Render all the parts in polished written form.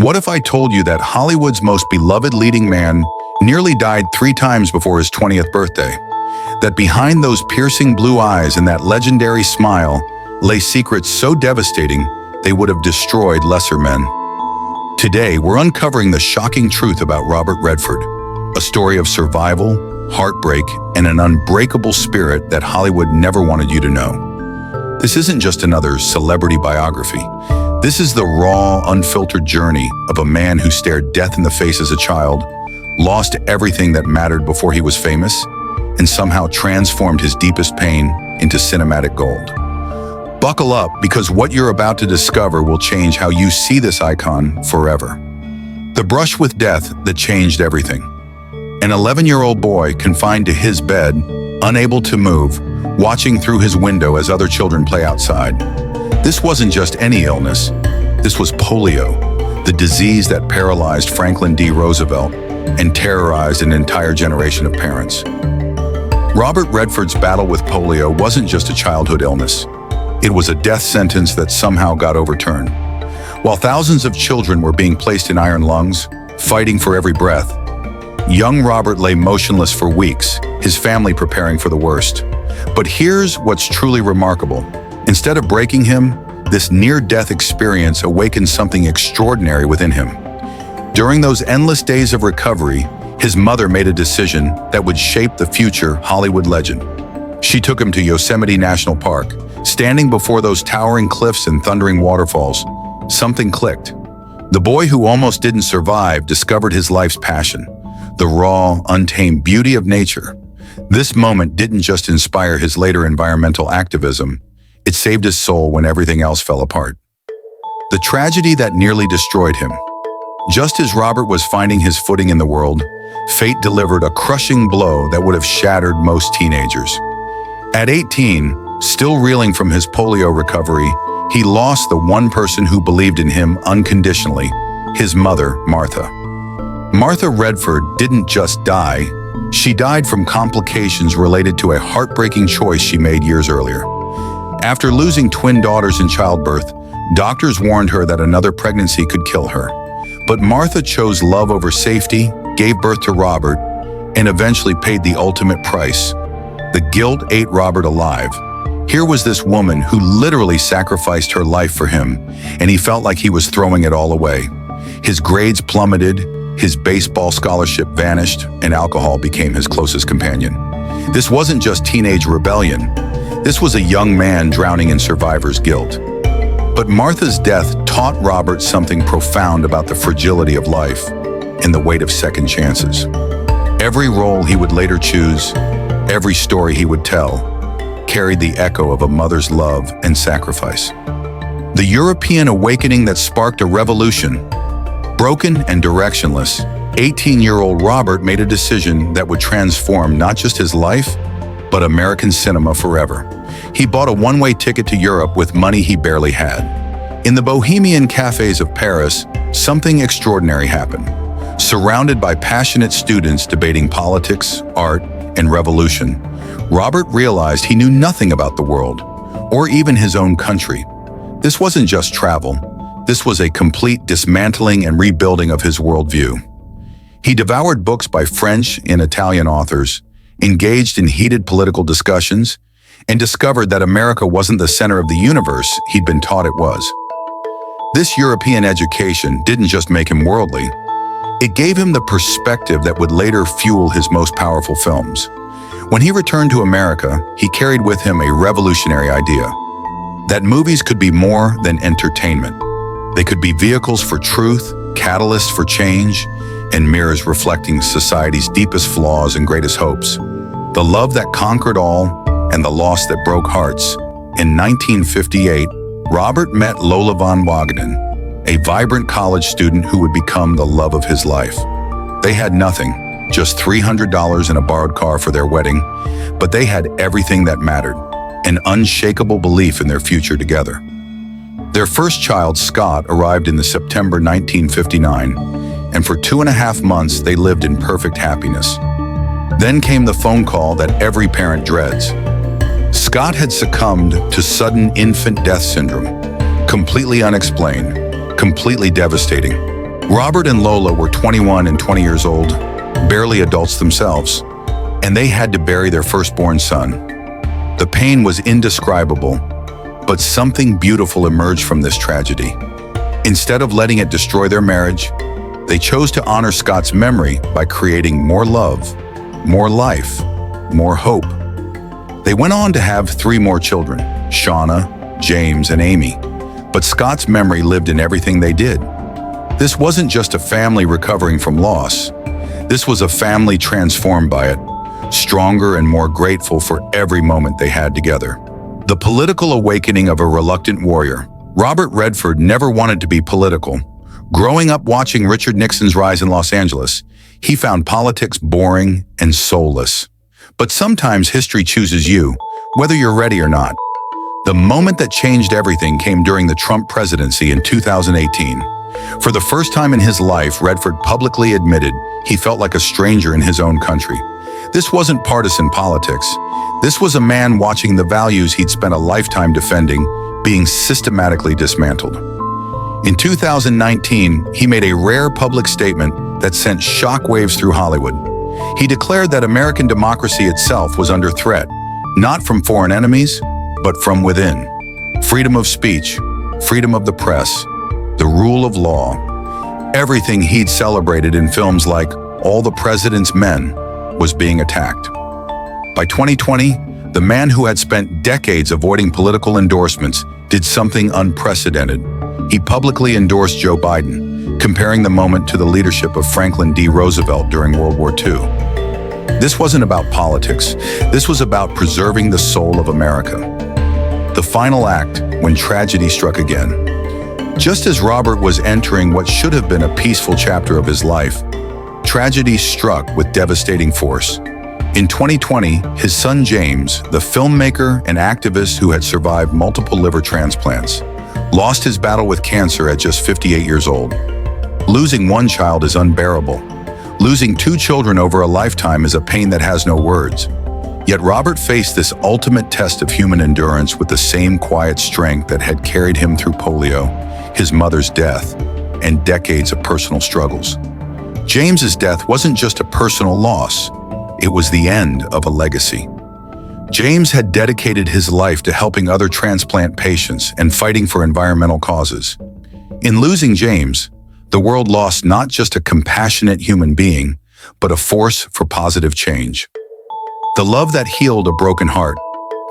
What if I told you that Hollywood's most beloved leading man nearly died 3 times before his 20th birthday? That behind those piercing blue eyes and that legendary smile lay secrets so devastating they would have destroyed lesser men. Today, we're uncovering the shocking truth about Robert Redford, a story of survival, heartbreak, and an unbreakable spirit that Hollywood never wanted you to know. This isn't just another celebrity biography. This is the raw, unfiltered journey of a man who stared death in the face as a child, lost everything that mattered before he was famous, and somehow transformed his deepest pain into cinematic gold. Buckle up, because what you're about to discover will change how you see this icon forever. The brush with death that changed everything. An 11-year-old boy confined to his bed, unable to move, watching through his window as other children play outside. This wasn't just any illness. This was polio, the disease that paralyzed Franklin D. Roosevelt and terrorized an entire generation of parents. Robert Redford's battle with polio wasn't just a childhood illness. It was a death sentence that somehow got overturned. While thousands of children were being placed in iron lungs, fighting for every breath, young Robert lay motionless for weeks, his family preparing for the worst. But here's what's truly remarkable. Instead of breaking him, this near-death experience awakened something extraordinary within him. During those endless days of recovery, his mother made a decision that would shape the future Hollywood legend. She took him to Yosemite National Park. Standing before those towering cliffs and thundering waterfalls, something clicked. The boy who almost didn't survive discovered his life's passion, the raw, untamed beauty of nature. This moment didn't just inspire his later environmental activism, it saved his soul when everything else fell apart. The tragedy that nearly destroyed him. Just as Robert was finding his footing in the world, fate delivered a crushing blow that would have shattered most teenagers. At 18, still reeling from his polio recovery, he lost the one person who believed in him unconditionally, his mother, Martha. Martha Redford didn't just die, she died from complications related to a heartbreaking choice she made years earlier. After losing twin daughters in childbirth, doctors warned her that another pregnancy could kill her. But Martha chose love over safety, gave birth to Robert, and eventually paid the ultimate price. The guilt ate Robert alive. Here was this woman who literally sacrificed her life for him, and he felt like he was throwing it all away. His grades plummeted, his baseball scholarship vanished, and alcohol became his closest companion. This wasn't just teenage rebellion. This was a young man drowning in survivor's guilt. But Martha's death taught Robert something profound about the fragility of life and the weight of second chances. Every role he would later choose, every story he would tell, carried the echo of a mother's love and sacrifice. The European awakening that sparked a revolution. Broken and directionless, 18-year-old Robert made a decision that would transform not just his life, but American cinema forever. He bought a one-way ticket to Europe with money he barely had. In the bohemian cafes of Paris, something extraordinary happened. Surrounded by passionate students debating politics, art, and revolution, Robert realized he knew nothing about the world, or even his own country. This wasn't just travel. This was a complete dismantling and rebuilding of his worldview. He devoured books by French and Italian authors, engaged in heated political discussions, and discovered that America wasn't the center of the universe he'd been taught it was. This European education didn't just make him worldly. It gave him the perspective that would later fuel his most powerful films. When he returned to America, he carried with him a revolutionary idea: that movies could be more than entertainment. They could be vehicles for truth, catalysts for change, and mirrors reflecting society's deepest flaws and greatest hopes. The love that conquered all and the loss that broke hearts. In 1958, Robert met Lola von Wagenen, a vibrant college student who would become the love of his life. They had nothing, just $300 in a borrowed car for their wedding, but they had everything that mattered, an unshakable belief in their future together. Their first child, Scott, arrived in the September 1959, and for 2.5 months they lived in perfect happiness. Then came the phone call that every parent dreads. Scott had succumbed to sudden infant death syndrome, completely unexplained, completely devastating. Robert and Lola were 21 and 20 years old, barely adults themselves, and they had to bury their firstborn son. The pain was indescribable, but something beautiful emerged from this tragedy. Instead of letting it destroy their marriage, they chose to honor Scott's memory by creating more love, more life, more hope. They went on to have 3 more children, Shauna, James, and Amy, but Scott's memory lived in everything they did. This wasn't just a family recovering from loss. This was a family transformed by it, stronger and more grateful for every moment they had together. The political awakening of a reluctant warrior. Robert Redford never wanted to be political. Growing up watching Richard Nixon's rise in Los Angeles, he found politics boring and soulless. But sometimes history chooses you, whether you're ready or not. The moment that changed everything came during the Trump presidency in 2018. For the first time in his life, Redford publicly admitted he felt like a stranger in his own country. This wasn't partisan politics. This was a man watching the values he'd spent a lifetime defending being systematically dismantled. In 2019, he made a rare public statement that sent shockwaves through Hollywood. He declared that American democracy itself was under threat, not from foreign enemies, but from within. Freedom of speech, freedom of the press, the rule of law. Everything he'd celebrated in films like All the President's Men was being attacked. By 2020, the man who had spent decades avoiding political endorsements did something unprecedented. He publicly endorsed Joe Biden, comparing the moment to the leadership of Franklin D. Roosevelt during World War II. This wasn't about politics. This was about preserving the soul of America. The final act, when tragedy struck again. Just as Robert was entering what should have been a peaceful chapter of his life, tragedy struck with devastating force. In 2020, his son James, the filmmaker and activist who had survived multiple liver transplants, lost his battle with cancer at just 58 years old. Losing one child is unbearable. Losing 2 children over a lifetime is a pain that has no words. Yet Robert faced this ultimate test of human endurance with the same quiet strength that had carried him through polio, his mother's death, and decades of personal struggles. James's death wasn't just a personal loss, it was the end of a legacy. James had dedicated his life to helping other transplant patients and fighting for environmental causes. In losing James, the world lost not just a compassionate human being, but a force for positive change. The love that healed a broken heart.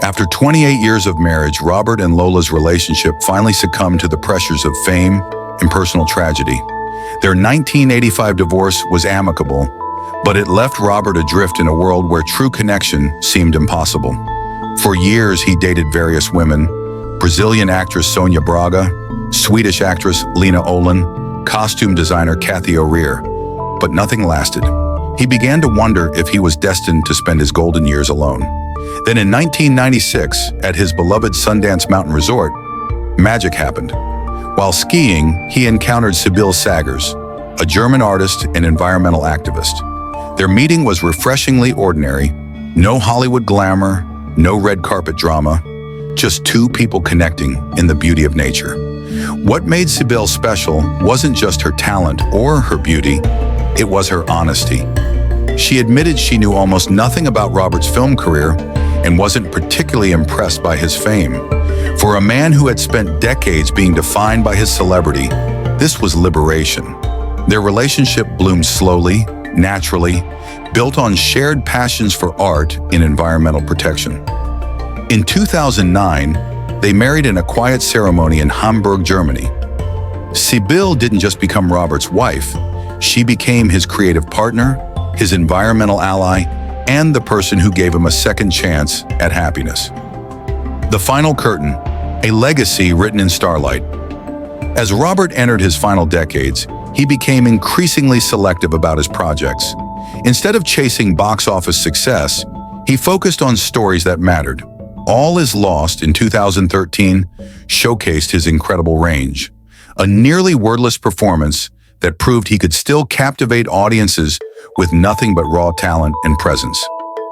After 28 years of marriage, Robert and Lola's relationship finally succumbed to the pressures of fame and personal tragedy. Their 1985 divorce was amicable, but it left Robert adrift in a world where true connection seemed impossible. For years, he dated various women: Brazilian actress Sonia Braga, Swedish actress Lena Olin, costume designer Kathy O'Rear, but nothing lasted. He began to wonder if he was destined to spend his golden years alone. Then in 1996, at his beloved Sundance Mountain Resort, magic happened. While skiing, he encountered Sibylle Sagers, a German artist and environmental activist. Their meeting was refreshingly ordinary. No Hollywood glamour, no red carpet drama, just 2 people connecting in the beauty of nature. What made Sibylle special wasn't just her talent or her beauty, it was her honesty. She admitted she knew almost nothing about Robert's film career and wasn't particularly impressed by his fame. For a man who had spent decades being defined by his celebrity, this was liberation. Their relationship bloomed slowly, naturally, built on shared passions for art and environmental protection. In 2009, they married in a quiet ceremony in Hamburg, Germany. Sibylle didn't just become Robert's wife, she became his creative partner, his environmental ally, and the person who gave him a second chance at happiness. The final curtain, a legacy written in starlight. As Robert entered his final decades, he became increasingly selective about his projects. Instead of chasing box office success, he focused on stories that mattered. All Is Lost in 2013 showcased his incredible range, a nearly wordless performance that proved he could still captivate audiences with nothing but raw talent and presence.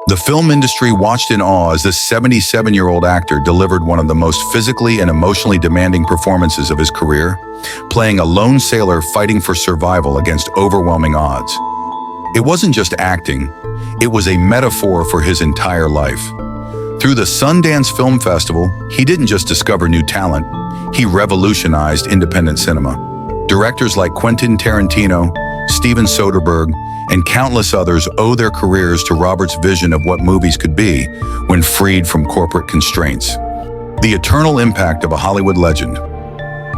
The film industry watched in awe as this 77-year-old actor delivered one of the most physically and emotionally demanding performances of his career, playing a lone sailor fighting for survival against overwhelming odds. It wasn't just acting, it was a metaphor for his entire life. Through the Sundance Film Festival, he didn't just discover new talent, he revolutionized independent cinema. Directors like Quentin Tarantino, Steven Soderbergh, and countless others owe their careers to Robert's vision of what movies could be when freed from corporate constraints. The eternal impact of a Hollywood legend.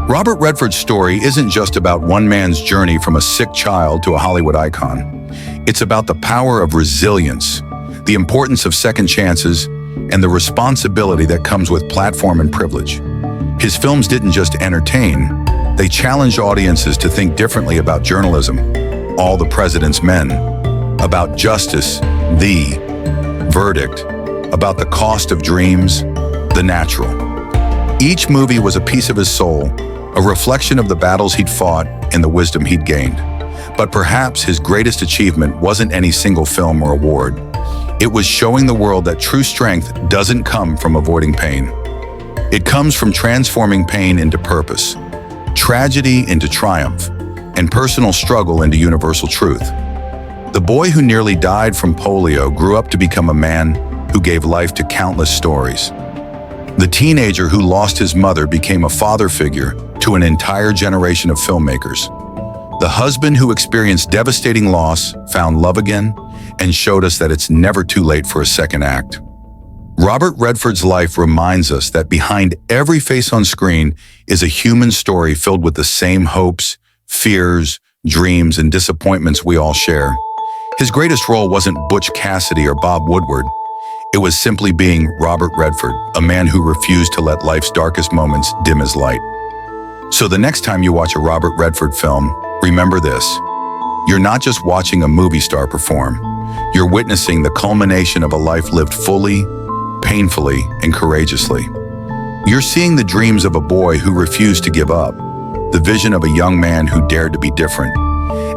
Robert Redford's story isn't just about one man's journey from a sick child to a Hollywood icon. It's about the power of resilience, the importance of second chances, and the responsibility that comes with platform and privilege. His films didn't just entertain, they challenged audiences to think differently about journalism, All the President's Men, about justice, The Verdict, about the cost of dreams, The Natural. Each movie was a piece of his soul, a reflection of the battles he'd fought and the wisdom he'd gained. But perhaps his greatest achievement wasn't any single film or award. It was showing the world that true strength doesn't come from avoiding pain. It comes from transforming pain into purpose, tragedy into triumph, and personal struggle into universal truth. The boy who nearly died from polio grew up to become a man who gave life to countless stories. The teenager who lost his mother became a father figure to an entire generation of filmmakers. The husband who experienced devastating loss found love again and showed us that it's never too late for a second act. Robert Redford's life reminds us that behind every face on screen is a human story filled with the same hopes, fears, dreams, and disappointments we all share. His greatest role wasn't Butch Cassidy or Bob Woodward. It was simply being Robert Redford, a man who refused to let life's darkest moments dim his light. So the next time you watch a Robert Redford film, remember this. You're not just watching a movie star perform. You're witnessing the culmination of a life lived fully, painfully, and courageously. You're seeing the dreams of a boy who refused to give up, the vision of a young man who dared to be different,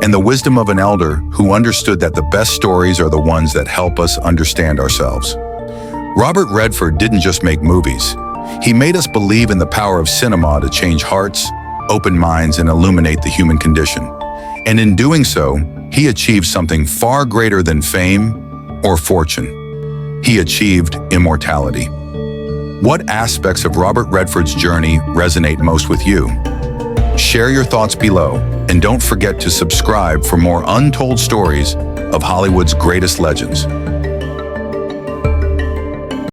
and the wisdom of an elder who understood that the best stories are the ones that help us understand ourselves. Robert Redford didn't just make movies. He made us believe in the power of cinema to change hearts, open minds, and illuminate the human condition. And in doing so, he achieved something far greater than fame or fortune. He achieved immortality. What aspects of Robert Redford's journey resonate most with you? Share your thoughts below, and don't forget to subscribe for more untold stories of Hollywood's greatest legends.